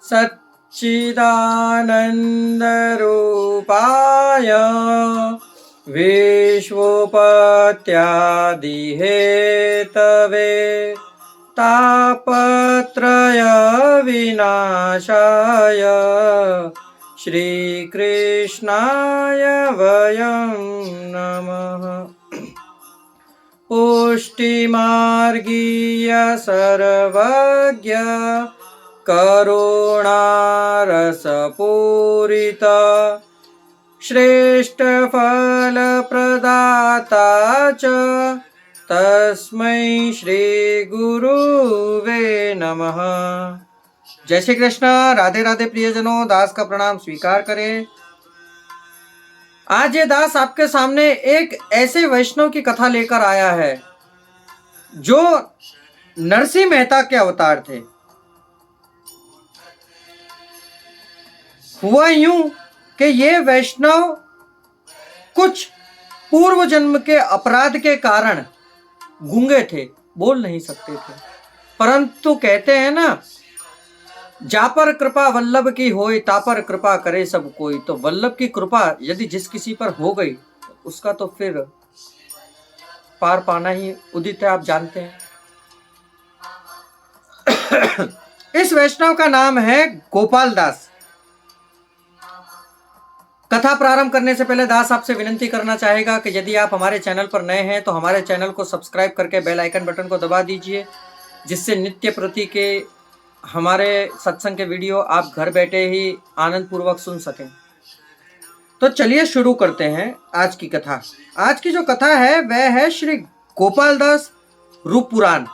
सच्चिदानन्दरूपाय विश्वोपत्यादिहेतवे तापत्रय विनाशाय श्रीकृष्णाय वयं नमः। पुष्टिमार्गीय सर्वज्ञ करुणारसपूरित श्रेष्ठ फलप्रदाता च तस्मै श्री गुरुवे नमः। जय श्री कृष्ण। राधे राधे प्रियजनों, दास का प्रणाम स्वीकार करें। आज ये दास आपके सामने एक ऐसे वैष्णव की कथा लेकर आया है जो नरसिंह मेहता के अवतार थे। हुआ यूं कि ये वैष्णव कुछ पूर्व जन्म के अपराध के कारण गूंगे थे, बोल नहीं सकते थे, परंतु कहते हैं ना, जा पर कृपा वल्लभ की होई ता पर कृपा करे सब कोई। तो वल्लभ की कृपा यदि जिस किसी पर हो गई उसका तो फिर पार पाना ही उदित है, आप जानते हैं। इस वैष्णव का नाम है गोपाल दास। कथा प्रारंभ करने से पहले दास आपसे विनंती करना चाहेगा कि यदि आप हमारे चैनल पर नए हैं तो हमारे चैनल को सब्सक्राइब करके बेल आइकन बटन को दबा दीजिए, जिससे नित्य प्रति के हमारे सत्संग के वीडियो आप घर बैठे ही आनंद पूर्वक सुन सकें। तो चलिए शुरू करते हैं आज की कथा। आज की जो कथा है वह है श्री गोपाल दास रूप पुराण।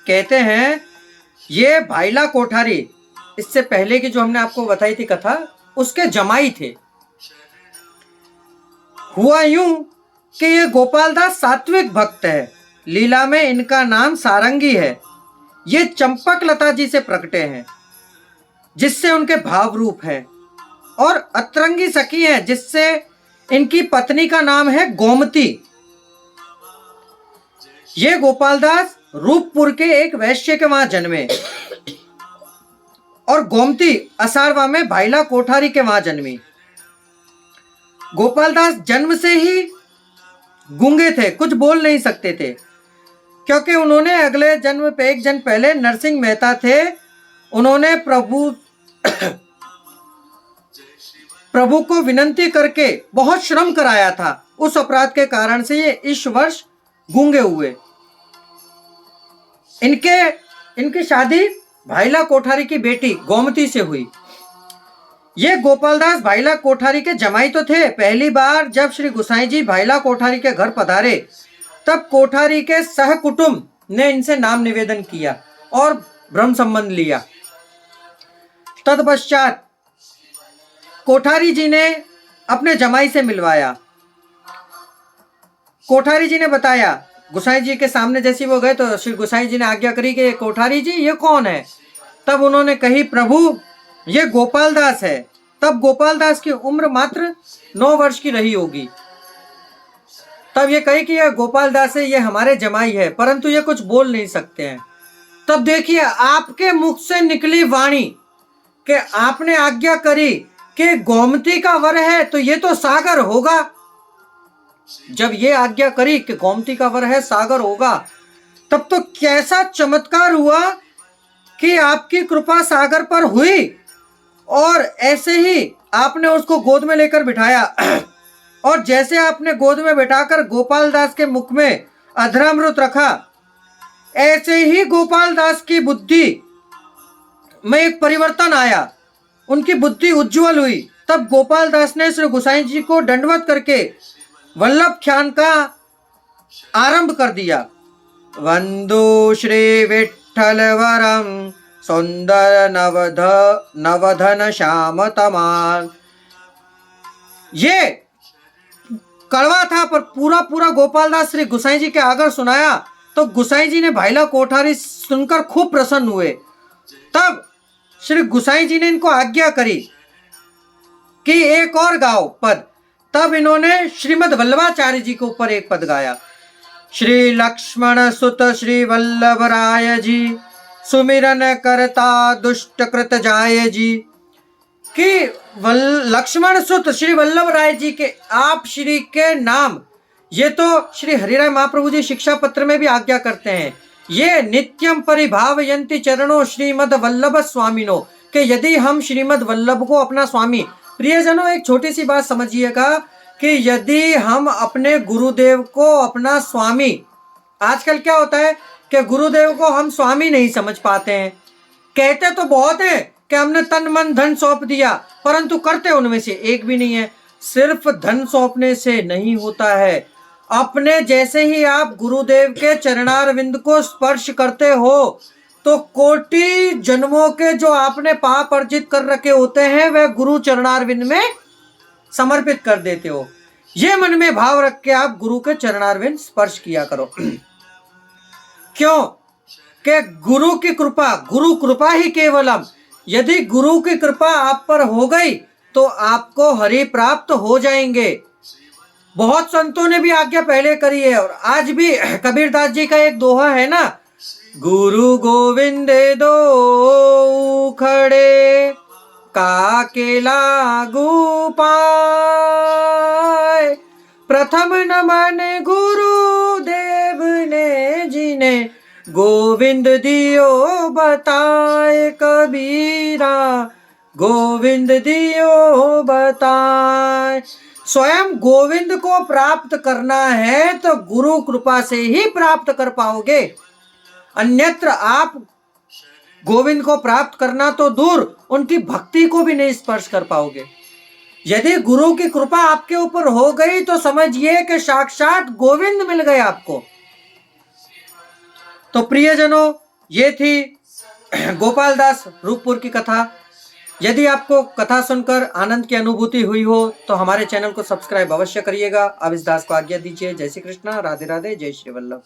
कहते हैं ये भाईला कोठारी, इससे पहले की जो हमने आपको बताई थी कथा, उसके जमाई थे। हुआ यूं कि ये गोपाल दास सात्विक भक्त है। लीला में इनका नाम सारंगी है। ये चंपक लता जी से प्रकटे हैं, जिससे उनके भाव रूप है, और अतरंगी सखी है, जिससे इनकी पत्नी का नाम है गोमती। ये गोपाल दास रूपपुर के एक वैश्य के वहां जन्मे, और गोमती असारवा में भाईला कोठारी के वहां जन्मी। गोपाल दास जन्म से ही गूंगे थे, कुछ बोल नहीं सकते थे, क्योंकि उन्होंने अगले जन्म पे एक जन्म पहले नरसिंह मेहता थे। उन्होंने प्रभु को विनंती करके बहुत श्रम कराया था। उस अपराध के कारण से ये इस वर्ष गूंगे हुए। इनकी शादी भाईला कोठारी की बेटी गोमती से हुई। ये गोपालदास भाईला कोठारी के जमाई तो थे। पहली बार जब श्री गुसाई जी भाईला कोठारी के घर पधारे, तब कोठारी के सहकुटुंब ने इनसे नाम निवेदन किया और ब्रह्म संबंध लिया। तत्पश्चात कोठारी जी ने अपने जमाई से मिलवाया। कोठारी जी ने बताया, गुसाई जी के सामने जैसे वो गए तो श्री गुसाई जी ने आज्ञा करी कि कोठारी जी ये कौन है। तब उन्होंने कही, प्रभु ये गोपाल दास है। तब गोपाल दास की उम्र मात्र 9 वर्ष की रही होगी। तब ये कही कि यह गोपाल दास है, ये हमारे जमाई है, परंतु ये कुछ बोल नहीं सकते हैं। तब देखिए आपके मुख से निकली वाणी कि आपने आज्ञा करी कि गोमती का वर है, तो ये तो सागर होगा। जब ये आज्ञा करी कि गोमती का वर है, सागर होगा, तब तो कैसा चमत्कार हुआ कि आपकी कृपा सागर पर हुई, और ऐसे ही आपने उसको गोद में लेकर बिठाया। और जैसे आपने गोद में बिठाकर गोपाल दास के मुख में अधरामृत रखा, ऐसे ही गोपाल दास की बुद्धि में एक परिवर्तन आया, उनकी बुद्धि उज्जवल हुई। तब गोपाल दास ने श्री गुसाई जी को दंडवत करके वल्लभ ख्यान का आरंभ कर दिया। वंदो श्री विठ्ठल वरम सुंदर नवधन श्याम तमाल। ये कड़वा था, पर पूरा गोपाल दास श्री गुसाई जी के आगे सुनाया, तो गुसाई जी ने भाईला कोठारी सुनकर खूब प्रसन्न हुए। तब श्री गुसाई जी ने इनको आज्ञा करी कि एक और गाओ पद। तब इन्होंने श्रीमद वल्लभाचार्य जी के ऊपर एक पद गाया। श्री लक्ष्मण सुत श्री वल्लभ राय जी सुमिरन करता दुष्ट कृत जाय जी। कि लक्ष्मण सुत श्री वल्लभ राय जी के आप श्री के नाम, ये तो श्री हरिराय महाप्रभु जी शिक्षा पत्र में भी आज्ञा करते हैं, ये नित्यम परिभावयन्ति चरणों श्रीमद वल्लभ स्वामिनो, कि यदि हम श्रीमद वल्लभ को अपना स्वामी, प्रियजनों एक छोटी सी बात समझिएगा कि यदि हम अपने गुरुदेव को अपना स्वामी, आजकल क्या होता है कि गुरुदेव को हम स्वामी नहीं समझ पाते हैं, कहते तो बहुत है कि हमने तन मन धन सौंप दिया, परंतु करते उनमें से एक भी नहीं है। सिर्फ धन सौंपने से नहीं होता है, अपने जैसे ही आप गुरुदेव के चरणारविंद को स्पर्श करते हो तो कोटि जन्मों के जो आपने पाप अर्जित कर रखे होते हैं वह गुरु चरणारविंद में समर्पित कर देते हो। ये मन में भाव रख के आप गुरु के चरणारविंद स्पर्श किया करो। क्यों? कि गुरु की कृपा, गुरु कृपा ही केवलम, यदि गुरु की कृपा आप पर हो गई तो आपको हरि प्राप्त हो जाएंगे। बहुत संतों ने भी आज्ञा पहले करी है और आज भी कबीरदास जी का एक दोहा है ना, गुरु गोविंद दो खड़े काके लागू पाए, प्रथम नमन गुरु देव ने जिने गोविंद दियो बताए कबीरा, गोविंद दियो बताए। स्वयं गोविंद को प्राप्त करना है तो गुरु कृपा से ही प्राप्त कर पाओगे, अन्यत्र आप गोविंद को प्राप्त करना तो दूर, उनकी भक्ति को भी नहीं स्पर्श कर पाओगे। यदि गुरु की कृपा आपके ऊपर हो गई तो समझिए कि साक्षात गोविंद मिल गए आपको। तो प्रियजनों, ये थी गोपाल दास रूपपुर की कथा। यदि आपको कथा सुनकर आनंद की अनुभूति हुई हो तो हमारे चैनल को सब्सक्राइब अवश्य करिएगा। अब इस दास को आज्ञा दीजिए। जय श्री कृष्णा, राधे राधे, जय श्री वल्लभ।